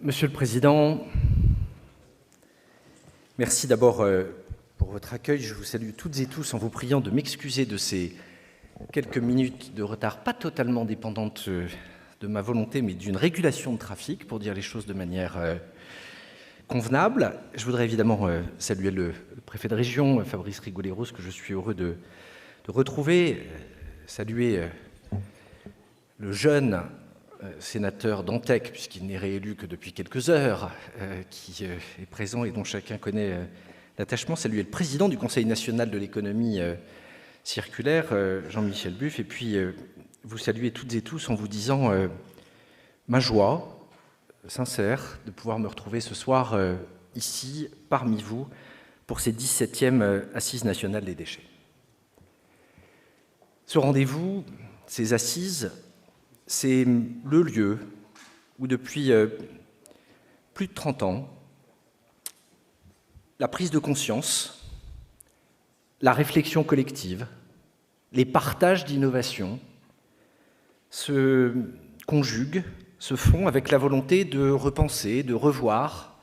Monsieur le Président, merci d'abord pour votre accueil. Je vous salue toutes et tous en vous priant de m'excuser de ces quelques minutes de retard, pas totalement dépendantes de ma volonté, mais d'une régulation de trafic, pour dire les choses de manière convenable. Je voudrais évidemment saluer le préfet de région, Fabrice Rigoleros, que je suis heureux de retrouver, saluer le jeune sénateur Dantec, puisqu'il n'est réélu que depuis quelques heures, qui est présent et dont chacun connaît l'attachement, saluer le président du Conseil national de l'économie circulaire, Jean-Michel Buff, et puis vous saluer toutes et tous en vous disant ma joie sincère de pouvoir me retrouver ce soir ici, parmi vous, pour ces 17e Assises nationales des déchets. Ce rendez-vous, ces assises, c'est le lieu où, depuis plus de 30 ans, la prise de conscience, la réflexion collective, les partages d'innovation se conjuguent, se font avec la volonté de repenser, de revoir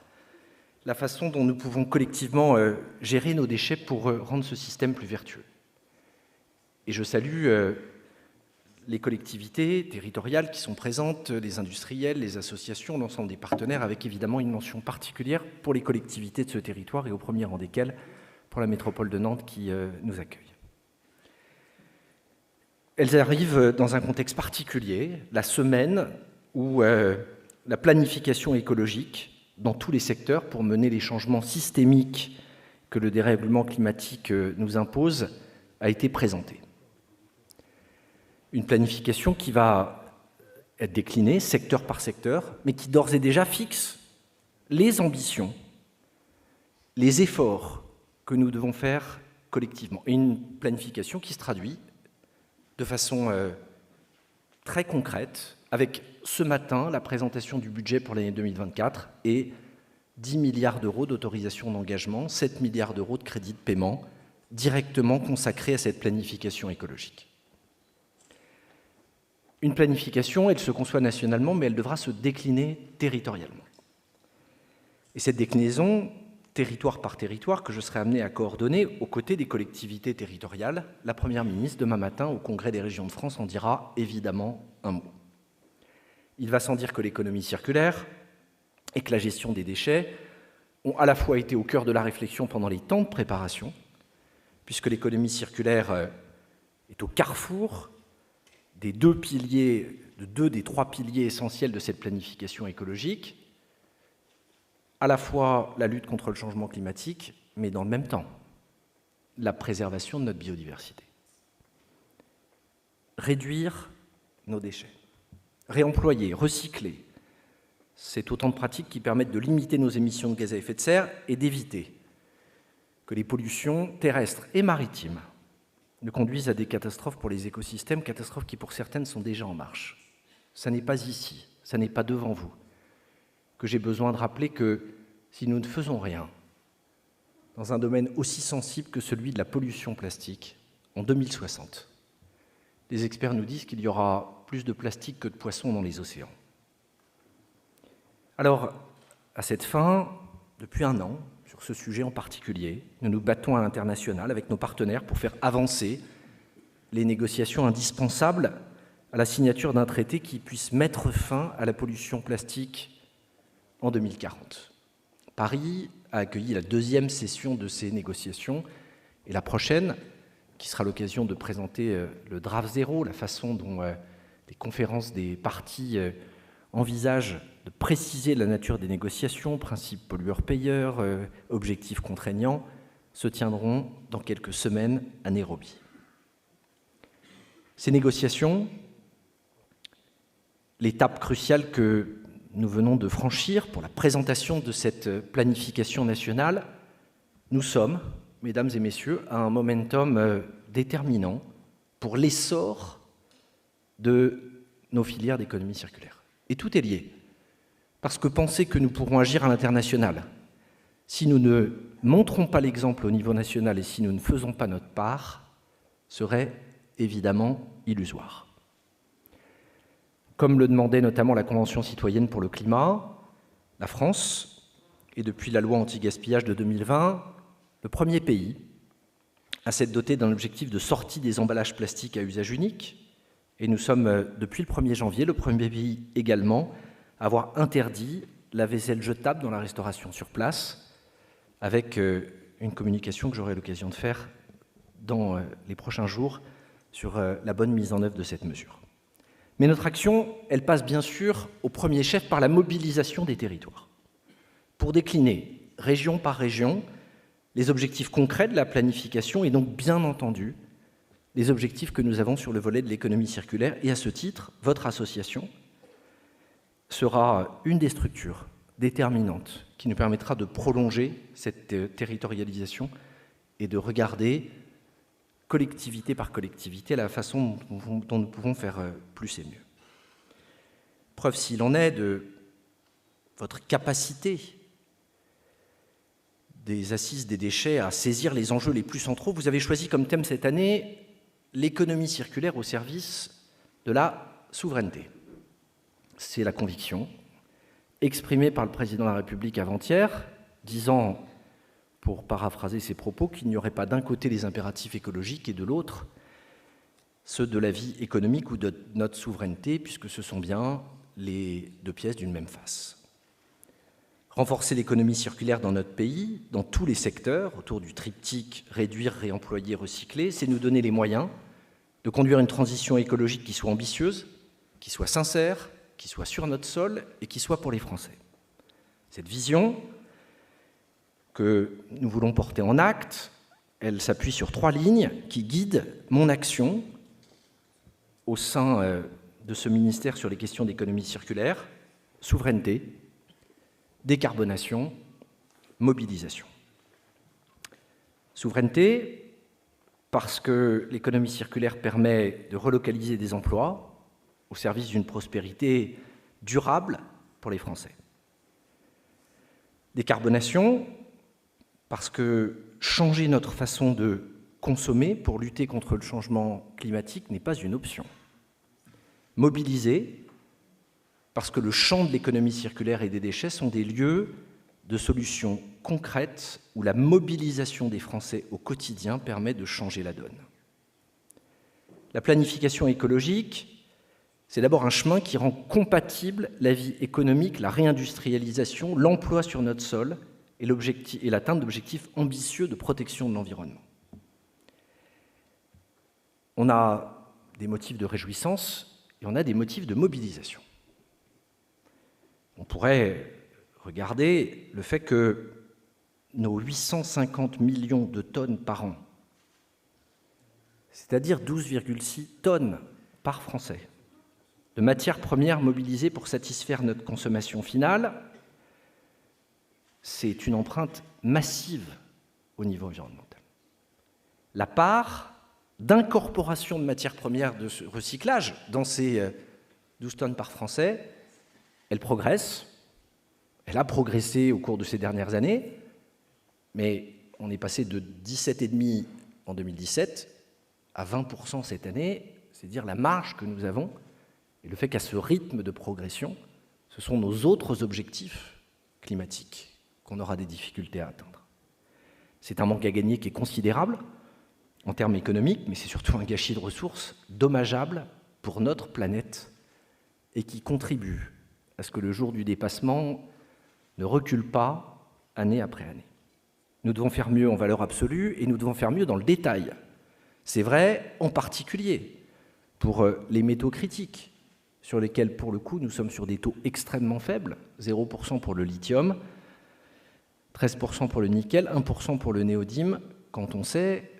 la façon dont nous pouvons collectivement gérer nos déchets pour rendre ce système plus vertueux. Et je salue les collectivités territoriales qui sont présentes, les industriels, les associations, l'ensemble des partenaires, avec évidemment une mention particulière pour les collectivités de ce territoire et au premier rang desquelles pour la métropole de Nantes qui nous accueille. Elles arrivent dans un contexte particulier, la semaine où la planification écologique dans tous les secteurs pour mener les changements systémiques que le dérèglement climatique nous impose a été présentée. Une planification qui va être déclinée secteur par secteur, mais qui d'ores et déjà fixe les ambitions, les efforts que nous devons faire collectivement. Et une planification qui se traduit de façon très concrète, avec ce matin la présentation du budget pour l'année 2024 et 10 milliards d'euros d'autorisation d'engagement, 7 milliards d'euros de crédits de paiement directement consacrés à cette planification écologique. Une planification, elle se conçoit nationalement, mais elle devra se décliner territorialement. Et cette déclinaison, territoire par territoire, que je serai amené à coordonner aux côtés des collectivités territoriales, la Première ministre, demain matin, au Congrès des régions de France, en dira évidemment un mot. Il va sans dire que l'économie circulaire et que la gestion des déchets ont à la fois été au cœur de la réflexion pendant les temps de préparation, puisque l'économie circulaire est au carrefour des deux des trois piliers essentiels de cette planification écologique, à la fois la lutte contre le changement climatique, mais dans le même temps, la préservation de notre biodiversité. Réduire nos déchets, réemployer, recycler, c'est autant de pratiques qui permettent de limiter nos émissions de gaz à effet de serre et d'éviter que les pollutions terrestres et maritimes ne conduisent à des catastrophes pour les écosystèmes, catastrophes qui pour certaines sont déjà en marche. Ça n'est pas ici, ça n'est pas devant vous, que j'ai besoin de rappeler que si nous ne faisons rien dans un domaine aussi sensible que celui de la pollution plastique, en 2060, les experts nous disent qu'il y aura plus de plastique que de poissons dans les océans. Alors, à cette fin, depuis un an, sur ce sujet en particulier, nous nous battons à l'international avec nos partenaires pour faire avancer les négociations indispensables à la signature d'un traité qui puisse mettre fin à la pollution plastique en 2040. Paris a accueilli la deuxième session de ces négociations et la prochaine, qui sera l'occasion de présenter le draft zéro, la façon dont les conférences des parties envisagent de préciser la nature des négociations, principe pollueur-payeur, objectifs contraignants, se tiendront dans quelques semaines à Nairobi. Ces négociations, l'étape cruciale que nous venons de franchir pour la présentation de cette planification nationale, nous sommes, mesdames et messieurs, à un momentum déterminant pour l'essor de nos filières d'économie circulaire. Et tout est lié. Parce que penser que nous pourrons agir à l'international, si nous ne montrons pas l'exemple au niveau national et si nous ne faisons pas notre part, serait évidemment illusoire. Comme le demandait notamment la Convention citoyenne pour le climat, La France est, depuis la loi anti-gaspillage de 2020, le premier pays à s'être doté d'un objectif de sortie des emballages plastiques à usage unique. Et nous sommes, depuis le 1er janvier, le premier pays également à avoir interdit la vaisselle jetable dans la restauration sur place, avec une communication que j'aurai l'occasion de faire dans les prochains jours sur la bonne mise en œuvre de cette mesure. Mais notre action, elle passe bien sûr au premier chef par la mobilisation des territoires, pour décliner, région par région, les objectifs concrets de la planification et donc, bien entendu, les objectifs que nous avons sur le volet de l'économie circulaire. Et à ce titre, votre association sera une des structures déterminantes qui nous permettra de prolonger cette territorialisation et de regarder collectivité par collectivité la façon dont nous pouvons faire plus et mieux. Preuve s'il en est de votre capacité des assises des déchets à saisir les enjeux les plus centraux, vous avez choisi comme thème cette année l'économie circulaire au service de la souveraineté. C'est la conviction exprimée par le président de la République avant-hier, disant, pour paraphraser ses propos, qu'il n'y aurait pas d'un côté les impératifs écologiques et de l'autre ceux de la vie économique ou de notre souveraineté, puisque ce sont bien les deux pièces d'une même face. Renforcer l'économie circulaire dans notre pays, dans tous les secteurs, autour du triptyque réduire, réemployer, recycler, c'est nous donner les moyens de conduire une transition écologique qui soit ambitieuse, qui soit sincère, qui soit sur notre sol et qui soit pour les Français. Cette vision que nous voulons porter en acte, elle s'appuie sur 3 lignes qui guident mon action au sein de ce ministère sur les questions d'économie circulaire: souveraineté, décarbonation, mobilisation. Souveraineté, parce que l'économie circulaire permet de relocaliser des emplois au service d'une prospérité durable pour les Français. Décarbonation, parce que changer notre façon de consommer pour lutter contre le changement climatique n'est pas une option. Mobiliser, parce que le champ de l'économie circulaire et des déchets sont des lieux de solutions concrètes où la mobilisation des Français au quotidien permet de changer la donne. La planification écologique, c'est d'abord un chemin qui rend compatible la vie économique, la réindustrialisation, l'emploi sur notre sol et l'atteinte d'objectifs ambitieux de protection de l'environnement. On a des motifs de réjouissance et on a des motifs de mobilisation. On pourrait regarder le fait que nos 850 millions de tonnes par an, c'est-à-dire 12,6 tonnes par Français, de matières premières mobilisées pour satisfaire notre consommation finale, c'est une empreinte massive au niveau environnemental. La part d'incorporation de matières premières de ce recyclage dans ces 12 tonnes par Français, elle progresse, elle a progressé au cours de ces dernières années, mais on est passé de 17,5 en 2017 à 20% cette année, c'est dire la marge que nous avons et le fait qu'à ce rythme de progression, ce sont nos autres objectifs climatiques qu'on aura des difficultés à atteindre. C'est un manque à gagner qui est considérable en termes économiques, mais c'est surtout un gâchis de ressources dommageable pour notre planète et qui contribue à ce que le jour du dépassement ne recule pas année après année. Nous devons faire mieux en valeur absolue et nous devons faire mieux dans le détail. C'est vrai en particulier pour les métaux critiques, sur lesquels, pour le coup, nous sommes sur des taux extrêmement faibles, 0% pour le lithium, 13% pour le nickel, 1% pour le néodyme, quand on sait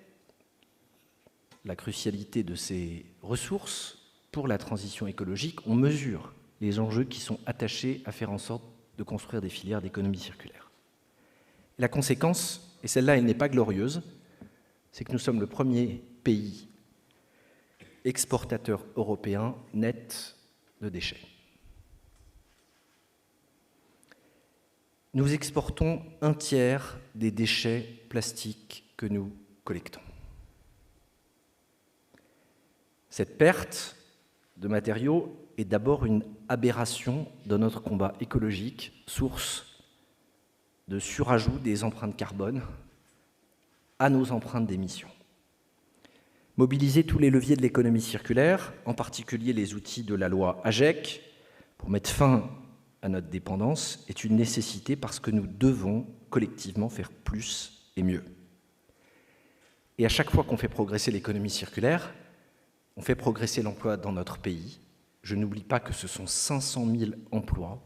la crucialité de ces ressources pour la transition écologique, on mesure les enjeux qui sont attachés à faire en sorte de construire des filières d'économie circulaire. La conséquence, et celle-là, elle n'est pas glorieuse, c'est que nous sommes le premier pays exportateur européen net de déchets. Nous exportons un tiers des déchets plastiques que nous collectons. Cette perte de matériaux, est d'abord une aberration dans notre combat écologique, source de surajout des empreintes carbone à nos empreintes d'émissions. Mobiliser tous les leviers de l'économie circulaire, en particulier les outils de la loi AGEC, pour mettre fin à notre dépendance, est une nécessité parce que nous devons collectivement faire plus et mieux. Et à chaque fois qu'on fait progresser l'économie circulaire, on fait progresser l'emploi dans notre pays. Je n'oublie pas que ce sont 500 000 emplois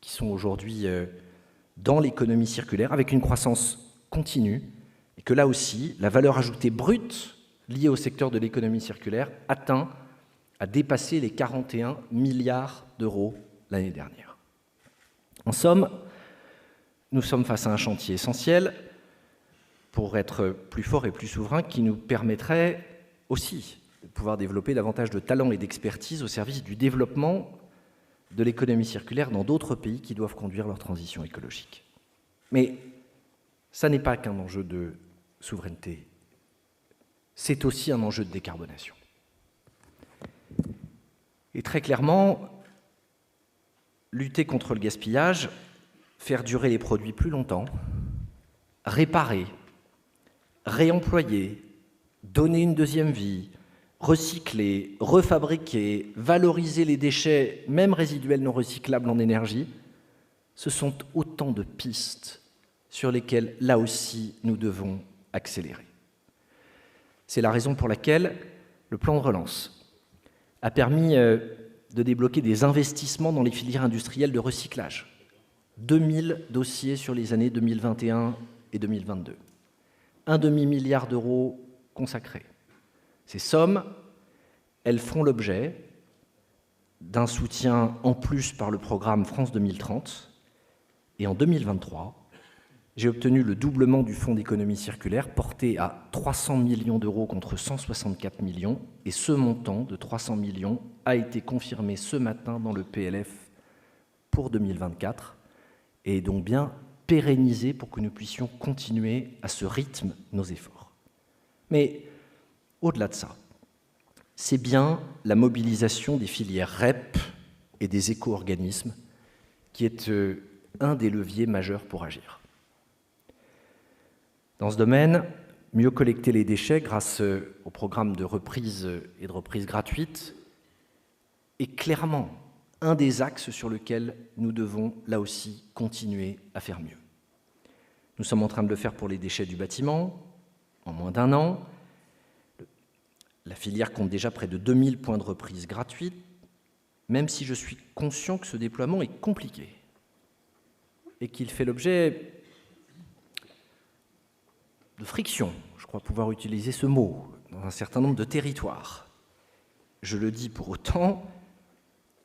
qui sont aujourd'hui dans l'économie circulaire, avec une croissance continue, et que là aussi, la valeur ajoutée brute liée au secteur de l'économie circulaire a dépassé les 41 milliards d'euros l'année dernière. En somme, nous sommes face à un chantier essentiel pour être plus fort et plus souverain, qui nous permettrait aussi de pouvoir développer davantage de talents et d'expertise au service du développement de l'économie circulaire dans d'autres pays qui doivent conduire leur transition écologique. Mais ça n'est pas qu'un enjeu de souveraineté, c'est aussi un enjeu de décarbonation. Et très clairement, lutter contre le gaspillage, faire durer les produits plus longtemps, réparer, réemployer, donner une deuxième vie, recycler, refabriquer, valoriser les déchets, même résiduels non recyclables en énergie, ce sont autant de pistes sur lesquelles, là aussi, nous devons accélérer. C'est la raison pour laquelle le plan de relance a permis de débloquer des investissements dans les filières industrielles de recyclage. 2000 dossiers sur les années 2021 et 2022. Un demi-milliard d'euros consacrés. Ces sommes, elles font l'objet d'un soutien en plus par le programme France 2030. Et en 2023, j'ai obtenu le doublement du fonds d'économie circulaire, porté à 300 millions d'euros contre 164 millions. Et ce montant de 300 millions a été confirmé ce matin dans le PLF pour 2024 et est donc bien pérennisé pour que nous puissions continuer à ce rythme nos efforts. Mais au-delà de ça, c'est bien la mobilisation des filières REP et des éco-organismes qui est un des leviers majeurs pour agir. Dans ce domaine, mieux collecter les déchets grâce au programme de reprise et de reprise gratuite est clairement un des axes sur lesquels nous devons, là aussi, continuer à faire mieux. Nous sommes en train de le faire pour les déchets du bâtiment, en moins d'un an. La filière compte déjà près de 2000 points de reprise gratuits, même si je suis conscient que ce déploiement est compliqué et qu'il fait l'objet de friction, je crois pouvoir utiliser ce mot, dans un certain nombre de territoires. Je le dis pour autant,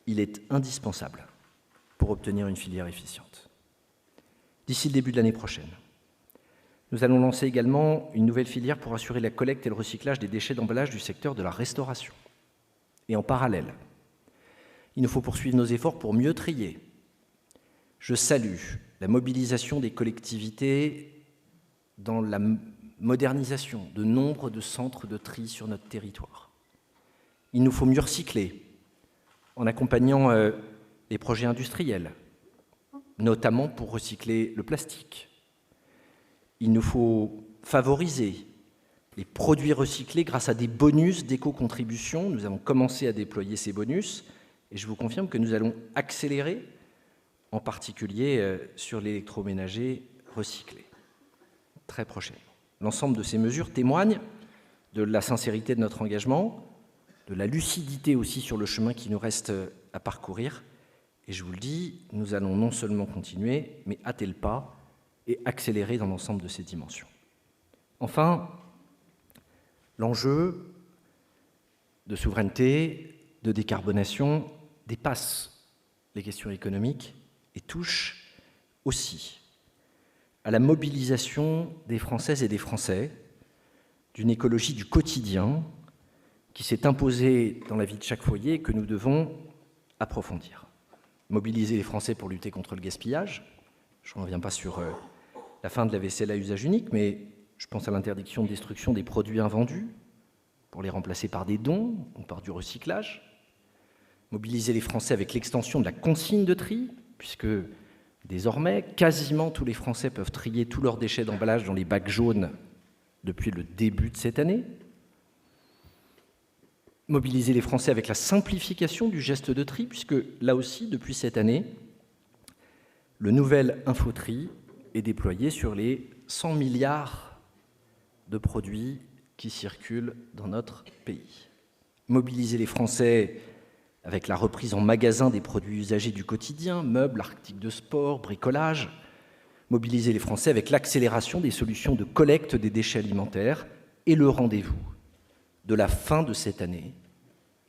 il est indispensable pour obtenir une filière efficiente. D'ici le début de l'année prochaine, nous allons lancer également une nouvelle filière pour assurer la collecte et le recyclage des déchets d'emballage du secteur de la restauration. Et en parallèle, il nous faut poursuivre nos efforts pour mieux trier. Je salue la mobilisation des collectivités dans la modernisation de nombre de centres de tri sur notre territoire. Il nous faut mieux recycler en accompagnant les projets industriels, notamment pour recycler le plastique. Il nous faut favoriser les produits recyclés grâce à des bonus d'éco-contribution. Nous avons commencé à déployer ces bonus et je vous confirme que nous allons accélérer, en particulier sur l'électroménager recyclé, très prochainement. L'ensemble de ces mesures témoignent de la sincérité de notre engagement, de la lucidité aussi sur le chemin qui nous reste à parcourir. Et je vous le dis, nous allons non seulement continuer, mais hâter le pas et accélérer dans l'ensemble de ces dimensions. Enfin, l'enjeu de souveraineté, de décarbonation dépasse les questions économiques et touche aussi à la mobilisation des Françaises et des Français d'une écologie du quotidien qui s'est imposée dans la vie de chaque foyer et que nous devons approfondir. Mobiliser les Français pour lutter contre le gaspillage. Je ne reviens pas sur la fin de la vaisselle à usage unique, mais je pense à l'interdiction de destruction des produits invendus pour les remplacer par des dons ou par du recyclage. Mobiliser les Français avec l'extension de la consigne de tri, puisque désormais, quasiment tous les Français peuvent trier tous leurs déchets d'emballage dans les bacs jaunes depuis le début de cette année. Mobiliser les Français avec la simplification du geste de tri, puisque là aussi, depuis cette année, le nouvel Infotri est déployé sur les 100 milliards de produits qui circulent dans notre pays. Mobiliser les Français avec la reprise en magasin des produits usagés du quotidien, meubles, articles de sport, bricolage. Mobiliser les Français avec l'accélération des solutions de collecte des déchets alimentaires et le rendez-vous de la fin de cette année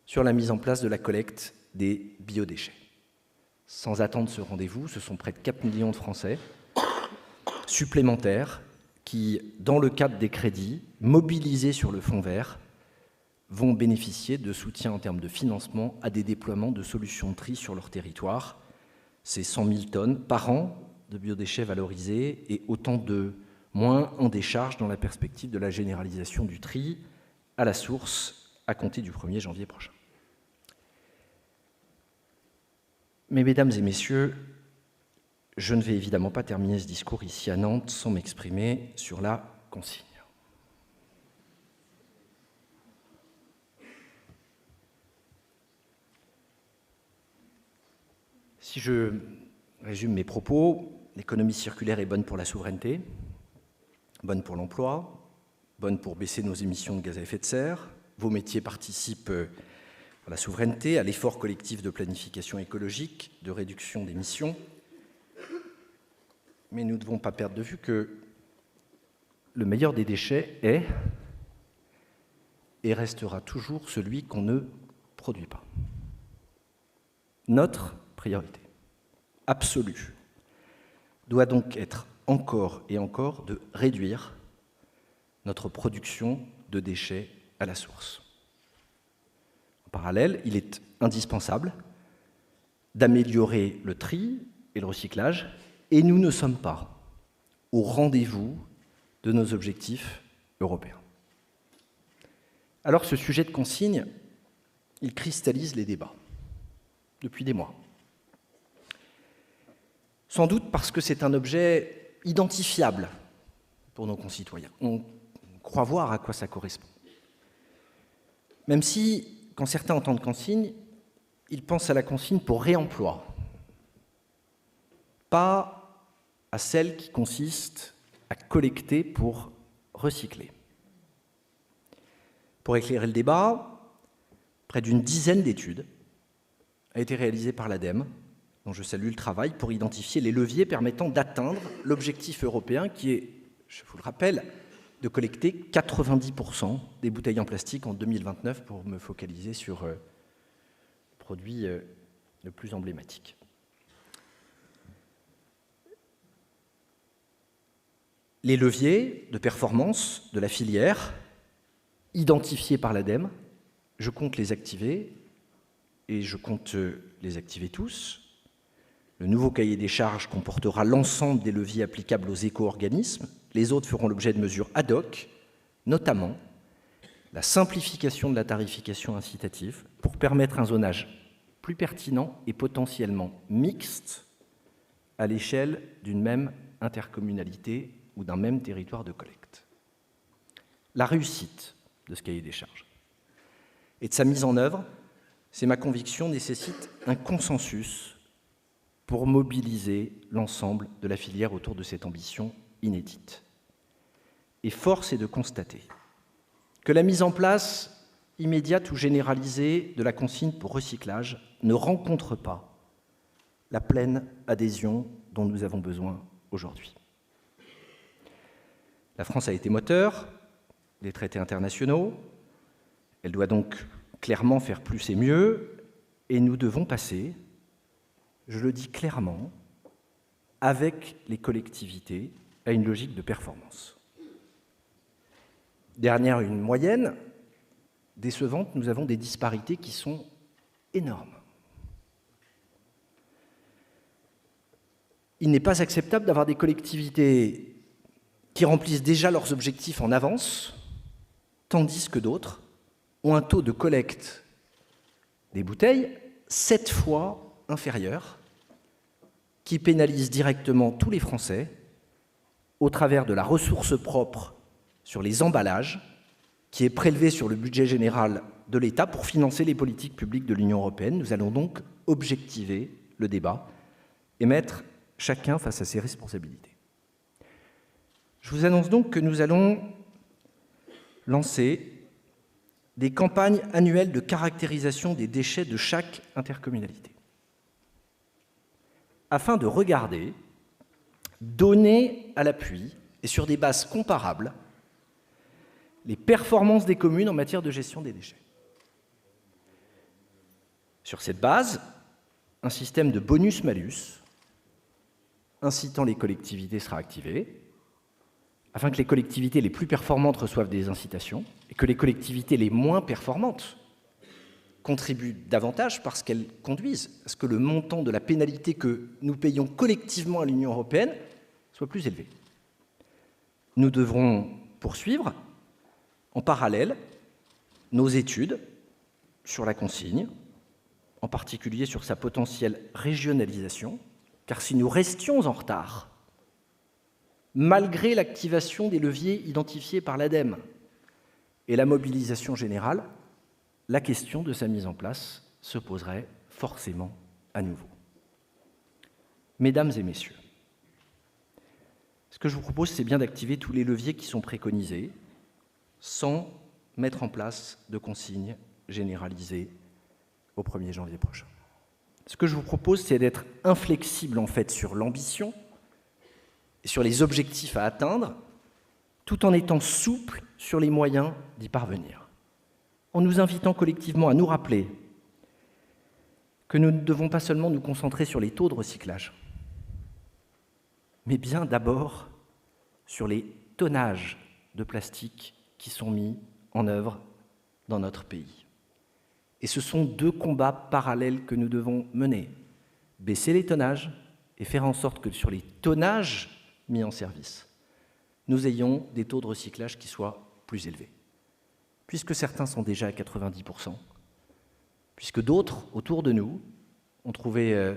sur la mise en place de la collecte des biodéchets. Sans attendre ce rendez-vous, ce sont près de 4 millions de Français supplémentaires qui, dans le cadre des crédits mobilisés sur le fonds vert, vont bénéficier de soutien en termes de financement à des déploiements de solutions de tri sur leur territoire. C'est 100 000 tonnes par an de biodéchets valorisés et autant de moins en décharge dans la perspective de la généralisation du tri à la source à compter du 1er janvier prochain. Mais mesdames et messieurs, je ne vais évidemment pas terminer ce discours ici à Nantes sans m'exprimer sur la consigne. Si je résume mes propos, l'économie circulaire est bonne pour la souveraineté, bonne pour l'emploi, bonne pour baisser nos émissions de gaz à effet de serre. Vos métiers participent à la souveraineté, à l'effort collectif de planification écologique, de réduction d'émissions. Mais nous ne devons pas perdre de vue que le meilleur des déchets est et restera toujours celui qu'on ne produit pas. Notre priorité absolue doit donc être encore et encore de réduire notre production de déchets à la source. En parallèle, il est indispensable d'améliorer le tri et le recyclage, et nous ne sommes pas au rendez-vous de nos objectifs européens. Alors ce sujet de consigne, il cristallise les débats depuis des mois. Sans doute parce que c'est un objet identifiable pour nos concitoyens. On croit voir à quoi ça correspond. Même si, quand certains entendent consigne, ils pensent à la consigne pour réemploi, pas à celle qui consiste à collecter pour recycler. Pour éclairer le débat, près d'une dizaine d'études a été réalisée par l'ADEME, dont je salue le travail, pour identifier les leviers permettant d'atteindre l'objectif européen qui est, je vous le rappelle, de collecter 90% des bouteilles en plastique en 2029 pour me focaliser sur le produit le plus emblématique. Les leviers de performance de la filière identifiés par l'ADEME, je compte les activer et je compte les activer tous. Le nouveau cahier des charges comportera l'ensemble des leviers applicables aux éco-organismes. Les autres feront l'objet de mesures ad hoc, notamment la simplification de la tarification incitative pour permettre un zonage plus pertinent et potentiellement mixte à l'échelle d'une même intercommunalité ou d'un même territoire de collecte. La réussite de ce cahier des charges et de sa mise en œuvre, c'est ma conviction, nécessite un consensus pour mobiliser l'ensemble de la filière autour de cette ambition inédite. Et force est de constater que la mise en place immédiate ou généralisée de la consigne pour recyclage ne rencontre pas la pleine adhésion dont nous avons besoin aujourd'hui. La France a été moteur des traités internationaux, elle doit donc clairement faire plus et mieux, et nous devons passer, je le dis clairement, avec les collectivités, à une logique de performance. Dernière une moyenne décevante, nous avons des disparités qui sont énormes. Il n'est pas acceptable d'avoir des collectivités qui remplissent déjà leurs objectifs en avance, tandis que d'autres ont un taux de collecte des bouteilles 7 fois inférieure, qui pénalise directement tous les Français au travers de la ressource propre sur les emballages, qui est prélevée sur le budget général de l'État pour financer les politiques publiques de l'Union européenne. Nous allons donc objectiver le débat et mettre chacun face à ses responsabilités. Je vous annonce donc que nous allons lancer des campagnes annuelles de caractérisation des déchets de chaque intercommunalité, afin de regarder, donner à l'appui et sur des bases comparables, les performances des communes en matière de gestion des déchets. Sur cette base, un système de bonus-malus incitant les collectivités sera activé, afin que les collectivités les plus performantes reçoivent des incitations et que les collectivités les moins performantes contribuent davantage parce qu'elles conduisent à ce que le montant de la pénalité que nous payons collectivement à l'Union européenne soit plus élevé. Nous devrons poursuivre en parallèle nos études sur la consigne, en particulier sur sa potentielle régionalisation, car si nous restions en retard, malgré l'activation des leviers identifiés par l'ADEME et la mobilisation générale, la question de sa mise en place se poserait forcément à nouveau. Mesdames et messieurs, ce que je vous propose, c'est bien d'activer tous les leviers qui sont préconisés sans mettre en place de consignes généralisées au 1er janvier prochain. Ce que je vous propose, c'est d'être inflexible en fait sur l'ambition et sur les objectifs à atteindre, tout en étant souple sur les moyens d'y parvenir, en nous invitant collectivement à nous rappeler que nous ne devons pas seulement nous concentrer sur les taux de recyclage, mais bien d'abord sur les tonnages de plastique qui sont mis en œuvre dans notre pays. Et ce sont 2 combats parallèles que nous devons mener. Baisser les tonnages et faire en sorte que sur les tonnages mis en service, nous ayons des taux de recyclage qui soient plus élevés. Puisque certains sont déjà à 90%, puisque d'autres, autour de nous, ont trouvé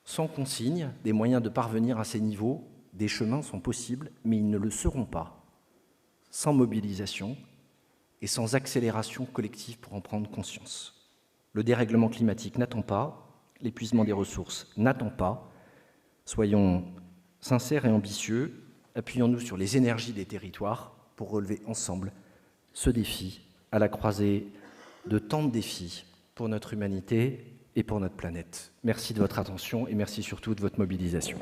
sans consigne des moyens de parvenir à ces niveaux, des chemins sont possibles, mais ils ne le seront pas sans mobilisation et sans accélération collective pour en prendre conscience. Le dérèglement climatique n'attend pas, l'épuisement des ressources n'attend pas. Soyons sincères et ambitieux, appuyons-nous sur les énergies des territoires pour relever ensemble ce défi à la croisée de tant de défis pour notre humanité et pour notre planète. Merci de votre attention et merci surtout de votre mobilisation.